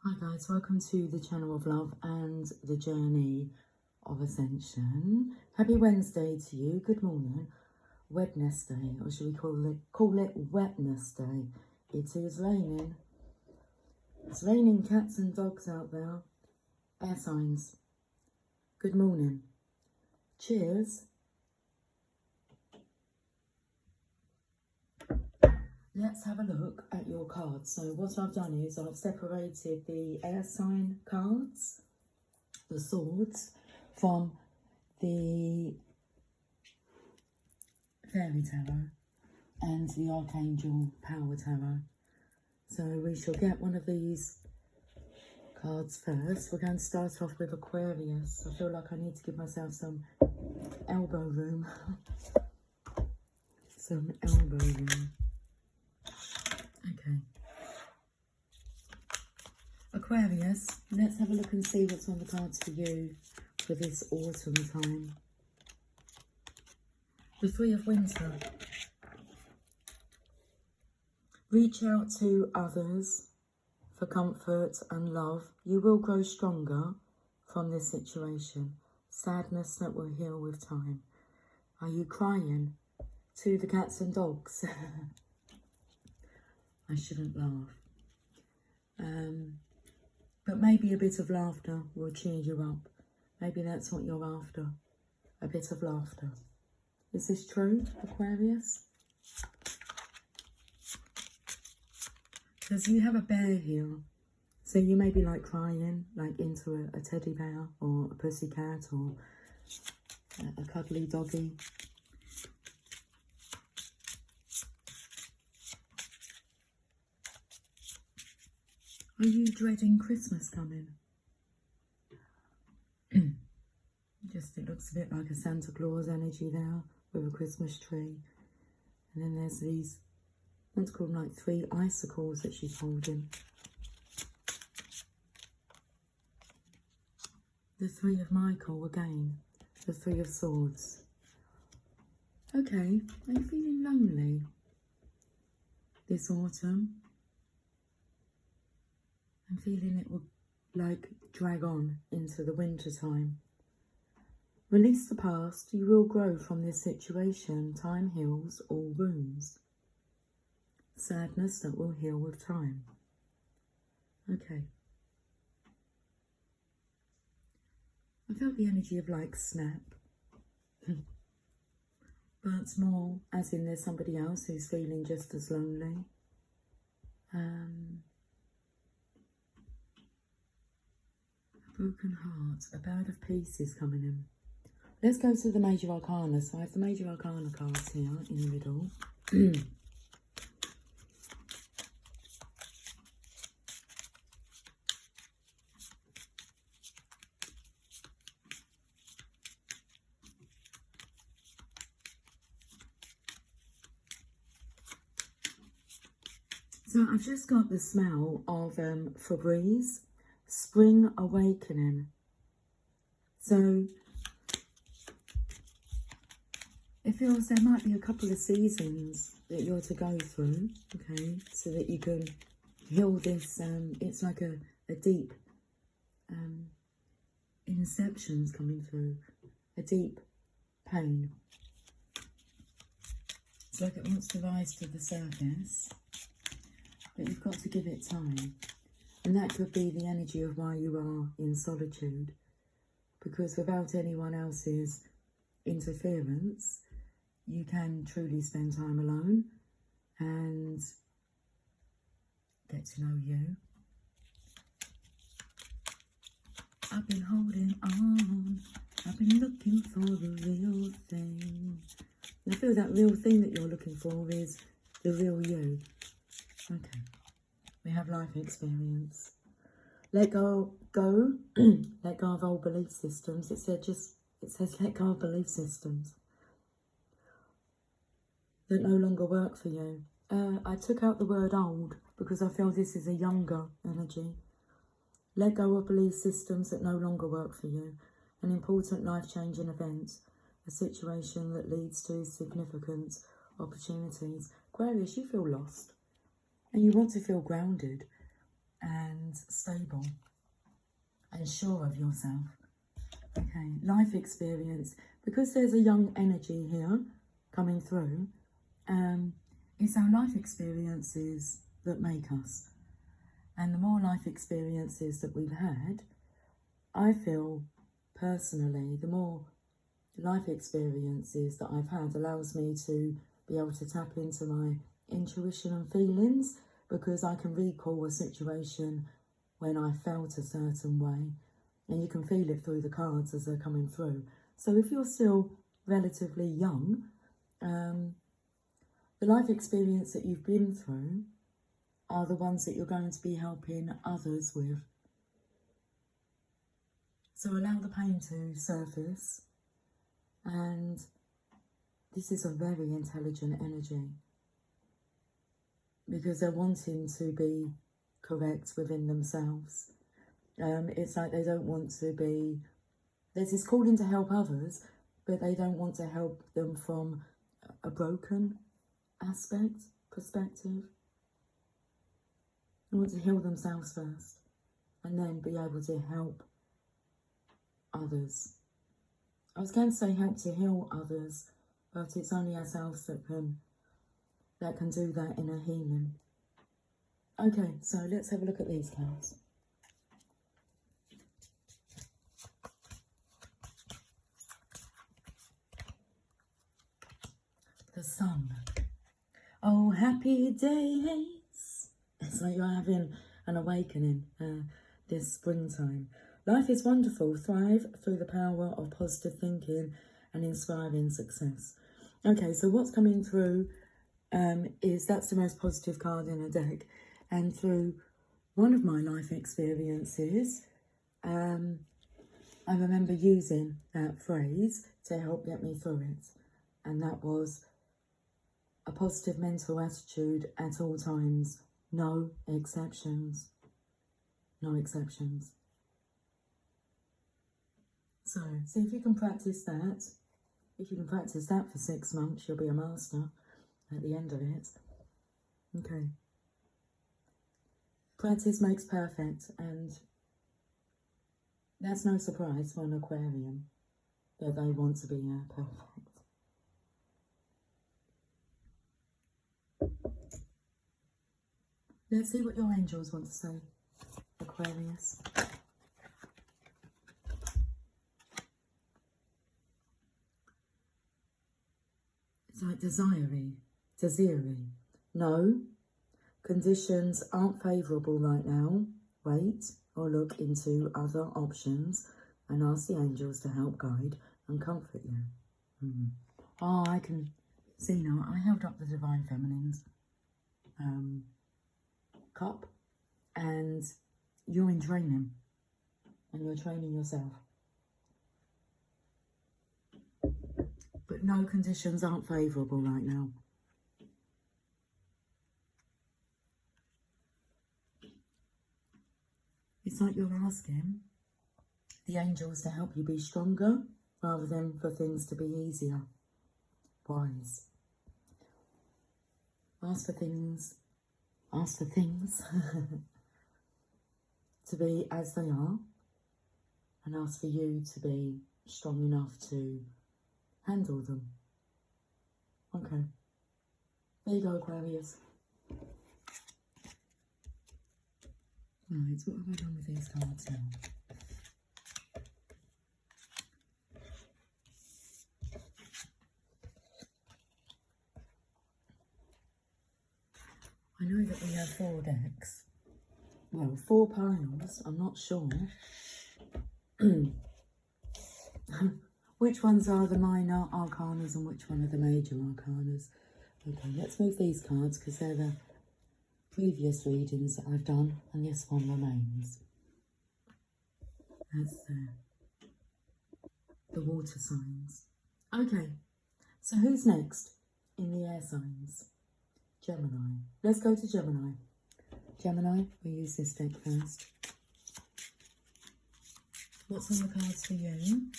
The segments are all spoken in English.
Hi guys, welcome to the channel of love and the journey of ascension. Happy Wednesday to you. Good morning. Wednesday, or should we call it Wednesday? It is raining. It's raining cats and dogs out there. Air signs. Good morning. Cheers. Let's have a look at your cards. So what I've done is I've separated the air sign cards, the swords, from the fairy tarot and the archangel power tarot. So we shall get one of these cards first. We're going to start off with Aquarius. I feel like I need to give myself some elbow room. Some elbow room. Okay. Aquarius, let's have a look and see what's on the cards for you for this autumn time. The Three of Winter. Reach out to others for comfort and love. You will grow stronger from this situation. Sadness that will heal with time. Are you crying to the cats and dogs? I shouldn't laugh. But maybe a bit of laughter will cheer you up. Maybe that's what you're after. A bit of laughter. Is this true, Aquarius? Because you have a bear here. So you may be like crying, like into a teddy bear or a pussycat or a cuddly doggy. Are you dreading Christmas coming? Just, it looks a bit like a Santa Claus energy there with a Christmas tree. And then there's these, let's call them like 3 icicles that she's holding. The 3 of Michael again. The 3 of Swords. Okay, are you feeling lonely this autumn? I'm feeling it will like drag on into the winter time. Release the past. You will grow from this situation. Time heals all wounds. Sadness that will heal with time. Okay. I felt the energy of like snap. But it's more as in there's somebody else who's feeling just as lonely. Broken heart, a bird of peace is coming in. Let's go to the Major Arcana. So I have the Major Arcana cards here in the middle. So I've just got the smell of Febreze, Spring Awakening. So it feels there might be a couple of seasons that you're to go through, okay, so that you can heal this. It's like a deep inception's coming through, a deep pain. It's like it wants to rise to the surface, but you've got to give it time. And that could be the energy of why you are in solitude, because without anyone else's interference, you can truly spend time alone and get to know you. I've been holding on, I've been looking for the real thing. And I feel that real thing that you're looking for is the real you. Okay, we have life experience. Let go, let go of old belief systems. It says let go of belief systems that no longer work for you. I took out the word old because I feel this is a younger energy. Let go of belief systems that no longer work for you. An important life-changing event. A situation that leads to significant opportunities. Aquarius, you feel lost. And you want to feel grounded. And and stable and sure of yourself. Okay, life experience. Because there's a young energy here coming through, it's our life experiences that make us. And the more life experiences that we've had, I feel personally, the more life experiences that I've had allows me to be able to tap into my intuition and feelings, because I can recall a situation when I felt a certain way, and you can feel it through the cards as they're coming through. So if you're still relatively young, the life experience that you've been through are the ones that you're going to be helping others with. So allow the pain to surface, and this is a very intelligent energy, because they're wanting to be correct within themselves. It's like they don't want to be, there's this calling to help others, but they don't want to help them from a broken perspective. They want to heal themselves first, and then be able to help others. I was going to say help to heal others, but it's only ourselves that can do that in a healing. Okay, so let's have a look at these cards. The Sun. Oh, happy days. It's like you're having an awakening this springtime. Life is wonderful. Thrive through the power of positive thinking and inspiring success. Okay, so what's coming through is that's the most positive card in a deck. And through one of my life experiences, I remember using that phrase to help get me through it. And that was a positive mental attitude at all times. No exceptions. No exceptions. So, see if you can practice that. If you can practice that for 6 months, you'll be a master at the end of it. Okay. Practice makes perfect, and that's no surprise for an Aquarian that they want to be perfect. Let's see what your angels want to say, Aquarius. It's like desiring. No, conditions aren't favourable right now. Wait or look into other options and ask the angels to help guide and comfort you. Oh, I can see now. I held up the Divine Feminine's cup, and you're in training, and you're training yourself. But no, conditions aren't favourable right now. It's like you're asking the angels to help you be stronger rather than for things to be easier. Wise. Ask for things to be as they are, and ask for you to be strong enough to handle them. Okay. There you go, Aquarius. Right, what have I done with these cards now? I know that we have 4 decks. Well, 4 piles, I'm not sure. Which ones are the minor arcanas and which one are the major arcanas? Okay, let's move these cards because they're the previous readings that I've done, and this one remains. That's the water signs. Okay, so who's next in the air signs? Gemini. Let's go to Gemini. Gemini, we use this deck first. What's on the cards for you?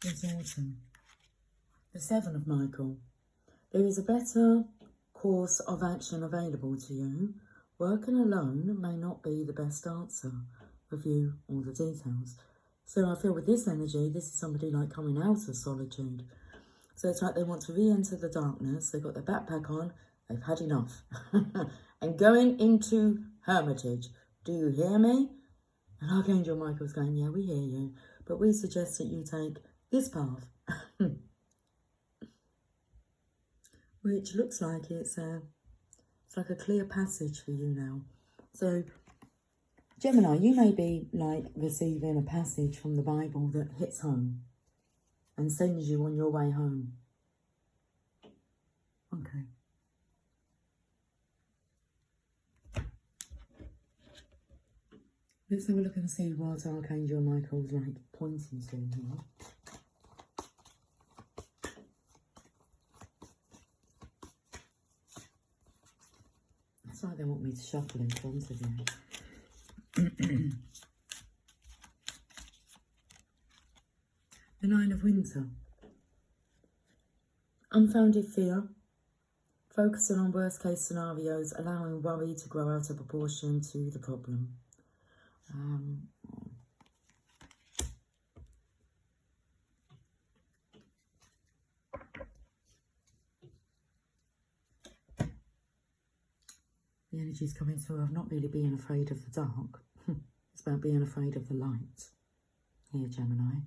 It's autumn. The 7 of Michael. There is a better course of action available to you Working alone may not be the best answer. Review all the details. So I feel with this energy, this is somebody like coming out of solitude. So it's like they want to re-enter the darkness. They've got their backpack on. They've had enough. And going into hermitage. Do you hear me? And Archangel Michael's going, yeah, we hear you. But we suggest that you take this path. Which looks like it's like a clear passage for you now. So, Gemini, you may be like receiving a passage from the Bible that hits home and sends you on your way home. Okay. Let's have a look and see what Archangel Michael's like pointing to here. It's like they want me to shuffle in front of you. The Nine of Winter. Unfounded fear. Focusing on worst case scenarios, allowing worry to grow out of proportion to the problem. The energy is coming through of not really being afraid of the dark. It's about being afraid of the light. Here, Gemini.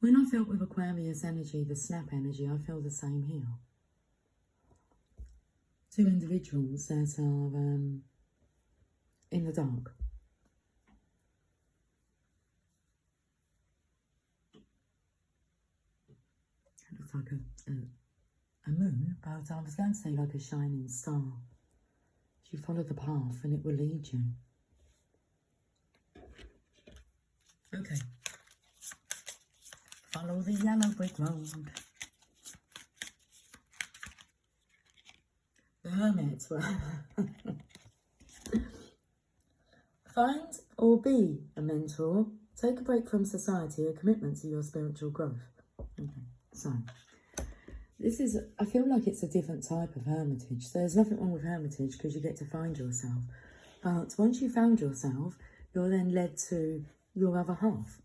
When I felt with Aquarius energy, the snap energy, I feel the same here. Two individuals that are in the dark. It looks like a moon, but I was going to say like a shining star. You follow the path and it will lead you. Okay. Follow the yellow brick road. The Hermit. Find or be a mentor. Take a break from society, a commitment to your spiritual growth. Okay, so this is, I feel like it's a different type of hermitage. There's nothing wrong with hermitage because you get to find yourself. But once you found yourself, you're then led to your other half.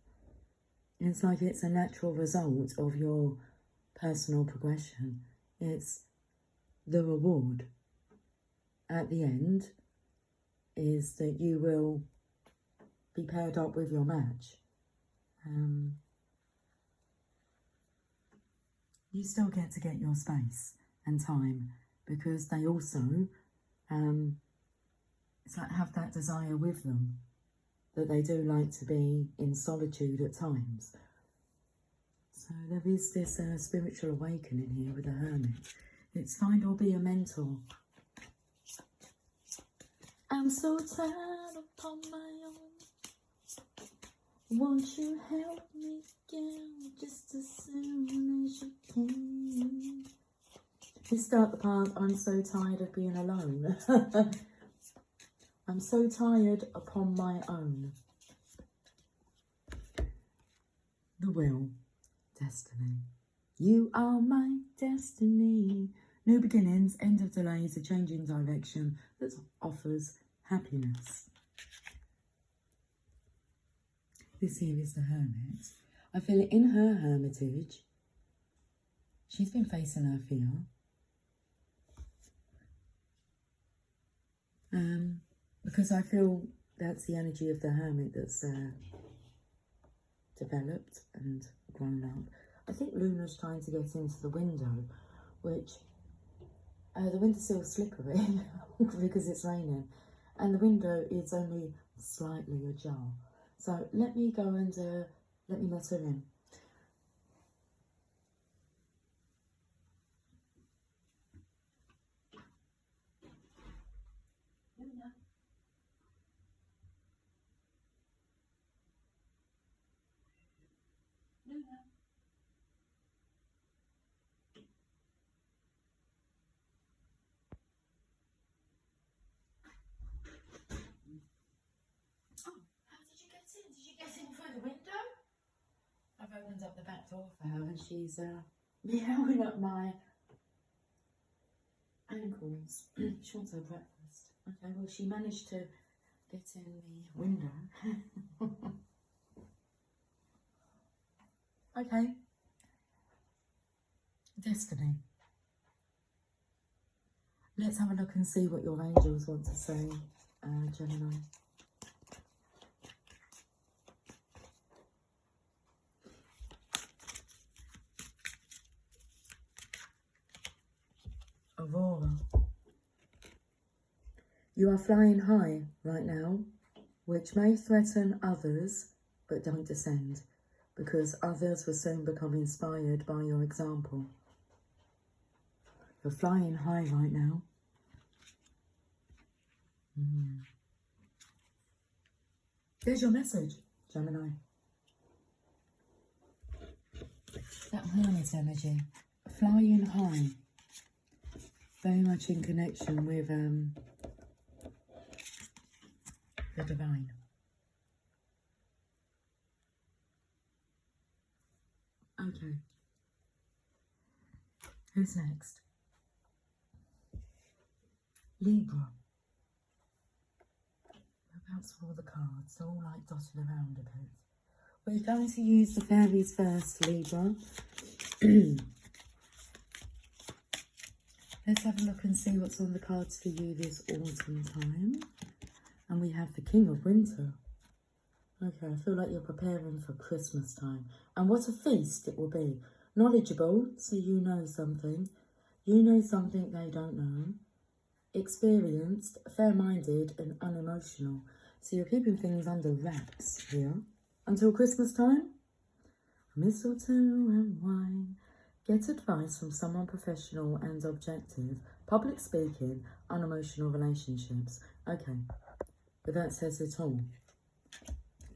It's like it's a natural result of your personal progression. It's the reward at the end is that you will be paired up with your match. You still get to get your space and time because they also it's like have that desire with them that they do like to be in solitude at times. So there is this spiritual awakening here with the Hermit. It's find or be a mentor. I'm so tired upon my own. Won't you help me again just as soon as you can? You start the part, I'm so tired of being alone. I'm so tired upon my own. The Wheel. Destiny. You are my destiny. New beginnings, end of delays, a change in direction that offers happiness. This here is the Hermit. I feel it in her hermitage. She's been facing her fear. Because I feel that's the energy of the Hermit that's developed and grown up. I think Luna's trying to get into the window, which the windowsill's slippery because it's raining, and the window is only slightly ajar. So let me go and let me let her in. Luna. Luna. Oh, how did you get in? Did you get in through the window? I've opened up the back door for her and she's meowing at my Snuggles. She wants her breakfast. Okay, well, she managed to get in the window. Okay. Destiny. Let's have a look and see what your angels want to say, Gemini. Aurora. You are flying high right now, which may threaten others, but don't descend, because others will soon become inspired by your example. You're flying high right now. There's your message, Gemini. That Hermit energy, flying high, very much in connection with the divine. Okay. Who's next? Libra. Whereabouts for all the cards? They're all like dotted around a bit. We're going to use the fairies first, Libra. Let's have a look and see what's on the cards for you this autumn time. And we have the King of Winter. Okay, I feel like you're preparing for Christmas time. And what a feast it will be. Knowledgeable, so you know something. You know something they don't know. Experienced, fair-minded and unemotional. So you're keeping things under wraps here. Until Christmas time. Mistletoe and wine. Get advice from someone professional and objective. Public speaking, unemotional relationships. Okay, but that says it all.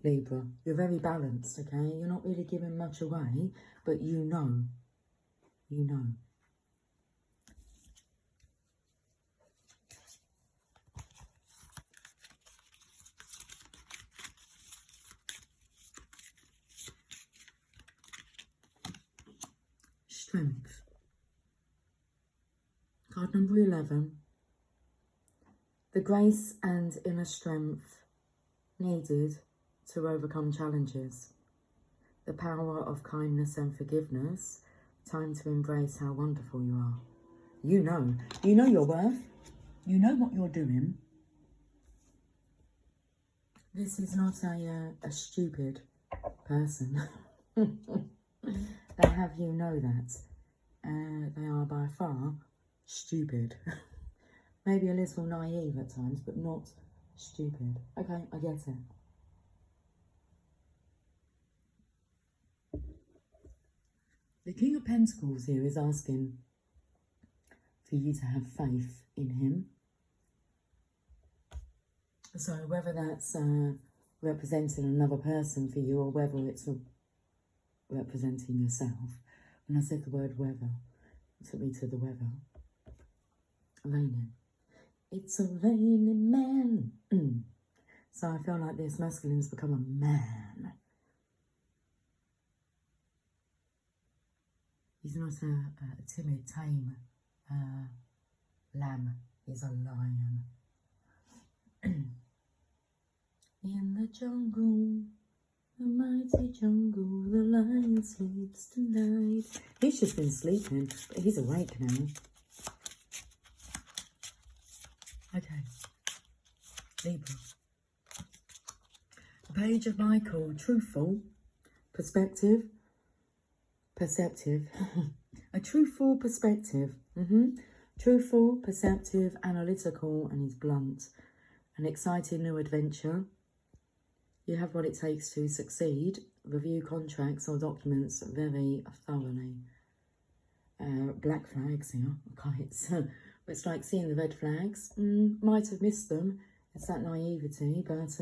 Libra, you're very balanced, okay? You're not really giving much away, but you know. You know. Strength. Card number 11. The grace and inner strength needed to overcome challenges. The power of kindness and forgiveness. Time to embrace how wonderful you are. You know your worth. You know what you're doing. This is not a stupid person. They have you know that. They are by far stupid. Maybe a little naive at times, but not stupid. Okay, I get it. The King of Pentacles here is asking for you to have faith in him. So whether that's representing another person for you or whether it's representing yourself. When I said the word weather, it took me to the weather. Raining. It's a raining man. So I feel like this masculine's become a man. He's not a timid, tame lamb. He's a lion. In the jungle, the mighty jungle, the lion sleeps tonight. He's just been sleeping, but he's awake now. Okay. Libra. The Page of Michael, truthful, perspective, perceptive. A truthful perspective. Truthful, perceptive, analytical, and he's blunt. An exciting new adventure. You have what it takes to succeed. Review contracts or documents very thoroughly. Black flags here, kites. It's like seeing the red flags. Might have missed them. It's that naivety, but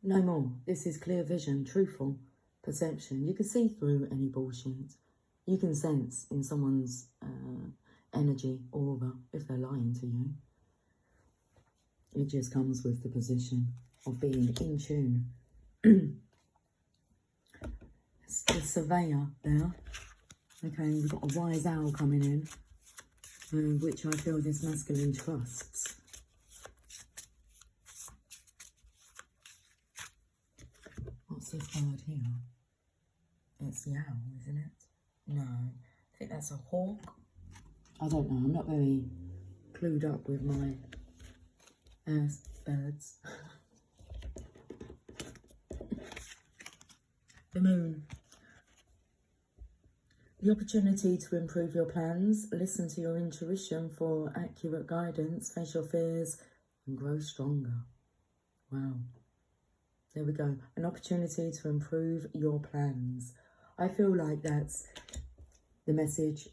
no more. This is clear vision, truthful perception. You can see through any bullshit. You can sense in someone's energy, aura, if they're lying to you. It just comes with the position of being in tune. It's the surveyor there. Okay, we've got a wise owl coming in. which I feel this masculine trusts. What's this bird here? It's the owl, isn't it? No, I think that's a hawk. I don't know, I'm not very clued up with my birds. The moon. The opportunity to improve your plans, listen to your intuition for accurate guidance, face your fears and grow stronger. Wow. There we go. An opportunity to improve your plans. I feel like that's the message,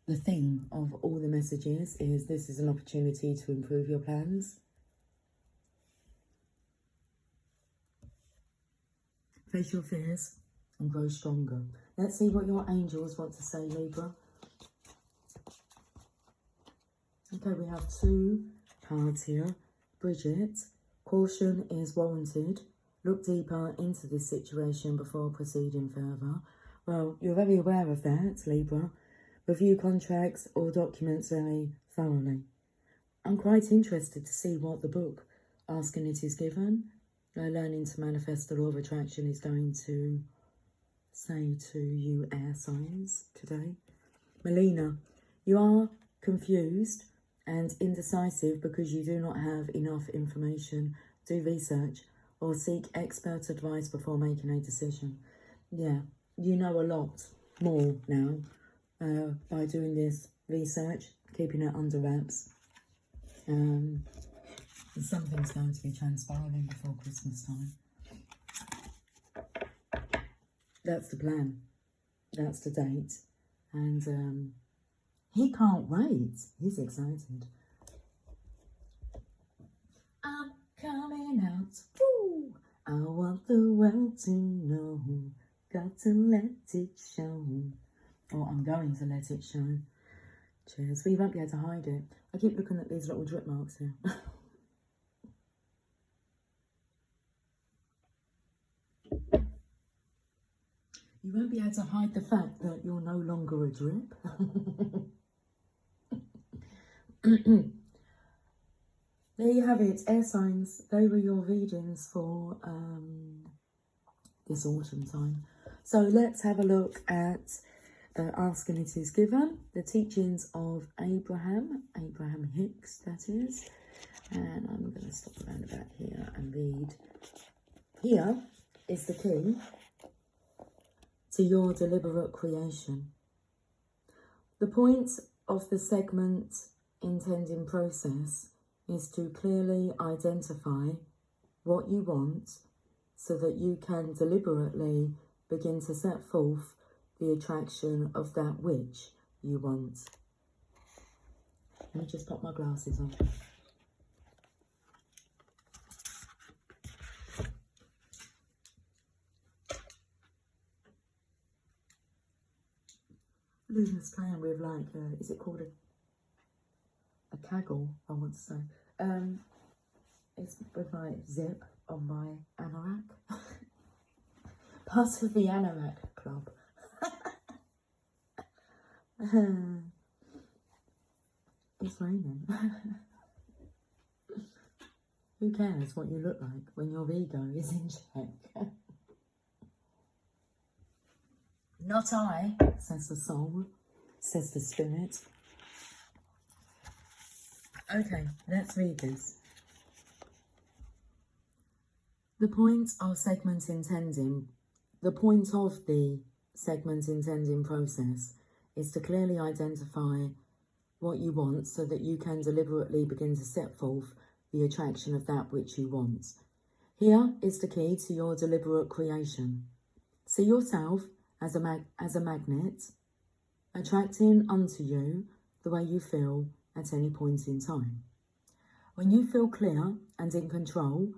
the theme of all the messages is this is an opportunity to improve your plans. Face your fears and grow stronger. Let's see what your angels want to say, Libra. Okay, we have 2 cards here. Bridget, caution is warranted. Look deeper into this situation before proceeding further. Well, you're very aware of that, Libra. Review contracts or documents very thoroughly. I'm quite interested to see what the book, Asking It Is Given, Learning to Manifest the Law of Attraction, is going to say to you air signs today. Melina, you are confused and indecisive because you do not have enough information. Do research or seek expert advice before making a decision. Yeah, you know a lot more now by doing this research, keeping it under wraps. Something's going to be transpiring before Christmas time. That's the plan. That's the date. And he can't wait. He's excited. I'm coming out. Woo! I want the world to know. Got to let it show. Or I'm going to let it show. Cheers. We won't be able to hide it. I keep looking at these little drip marks here. You won't be able to hide the fact that you're no longer a drip. There you have it, air signs. They were your readings for this autumn time. So let's have a look at Asking It Is Given, the teachings of Abraham Hicks, that is. And I'm going to stop around about here and read. Here is the key to your deliberate creation. The point of the segment intending process is to clearly identify what you want so that you can deliberately begin to set forth the attraction of that which you want. Let me just pop my glasses on. Luna's playing with like, is it called a kaggle, I want to say. It's with my zip on my anorak. Part of the anorak club. It's raining. Who cares what you look like when your ego is in check? Not I, says the soul, says the spirit. Okay, let's read this. The point of the segment intending process is to clearly identify what you want so that you can deliberately begin to set forth the attraction of that which you want. Here is the key to your deliberate creation. See yourself as a magnet, attracting unto you the way you feel at any point in time. When you feel clear and in control,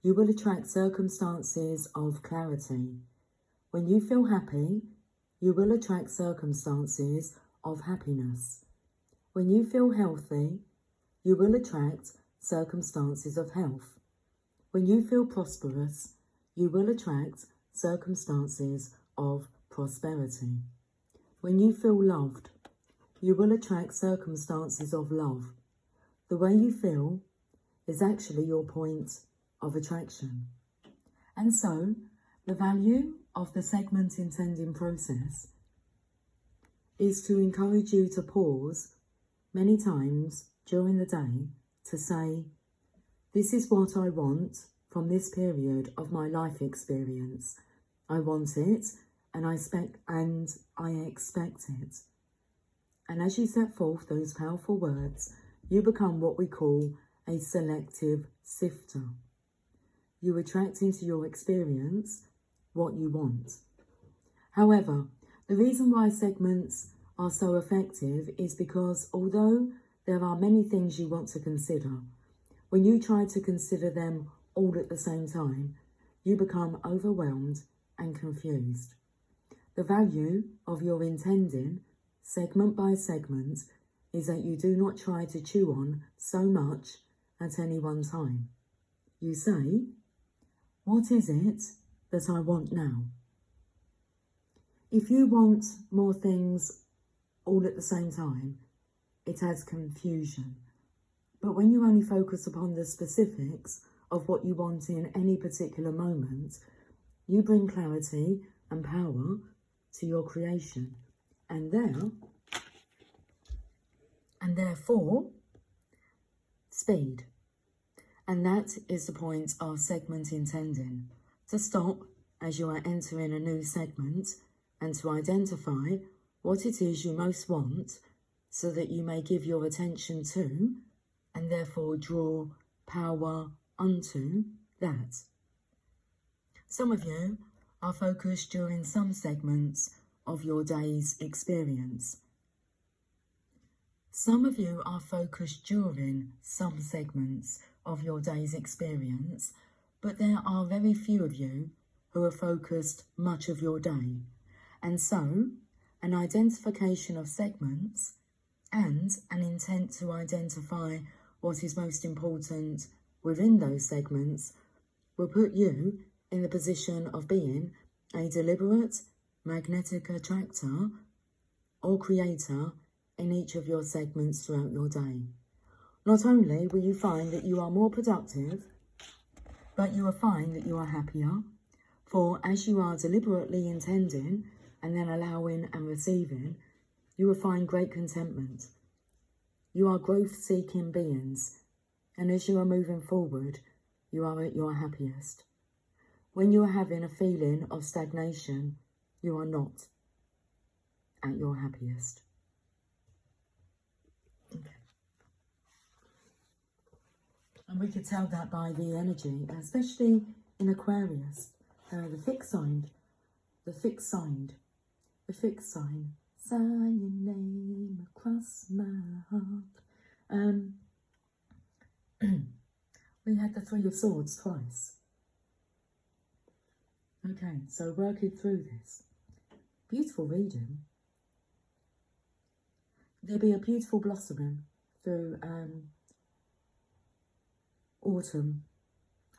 you will attract circumstances of clarity. When you feel happy, you will attract circumstances of happiness. When you feel healthy, you will attract circumstances of health. When you feel prosperous, you will attract circumstances of prosperity. When you feel loved, you will attract circumstances of love. The way you feel is actually your point of attraction. And so, the value of the segment intending process is to encourage you to pause many times during the day to say, this is what I want from this period of my life experience. I want it and I expect it. And as you set forth those powerful words, you become what we call a selective sifter. You attract into your experience what you want. However, the reason why segments are so effective is because although there are many things you want to consider, when you try to consider them all at the same time, you become overwhelmed and confused. The value of your intending, segment by segment, is that you do not try to chew on so much at any one time. You say, what is it that I want now? If you want more things all at the same time, it adds confusion. But when you only focus upon the specifics of what you want in any particular moment, you bring clarity and power to your creation. And therefore, speed. And that is the point of segment intending. To stop as you are entering a new segment and to identify what it is you most want so that you may give your attention to and therefore draw power unto that. Some of you are focused during some segments of your day's experience. Some of you are focused during some segments of your day's experience, but there are very few of you who are focused much of your day. And so, an identification of segments and an intent to identify what is most important within those segments will put you in the position of being a deliberate magnetic attractor or creator in each of your segments throughout your day. Not only will you find that you are more productive, but you will find that you are happier, for as you are deliberately intending and then allowing and receiving, you will find great contentment. You are growth-seeking beings, and as you are moving forward, you are at your happiest. When you are having a feeling of stagnation, you are not at your happiest. Okay. And we could tell that by the energy, especially in Aquarius, the fixed sign, sign your name across my heart. We had the Three of Swords twice. Okay, so working through this. Beautiful reading. There'll be a beautiful blossoming through autumn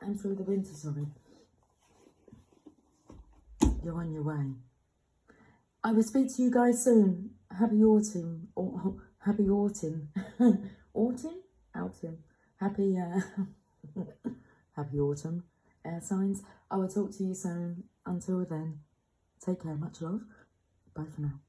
and through the winter, sorry. You're on your way. I will speak to you guys soon. Happy autumn. Happy autumn. Autumn? Happy, happy autumn, air signs. I will talk to you soon. Until then, take care. Much love. Bye for now.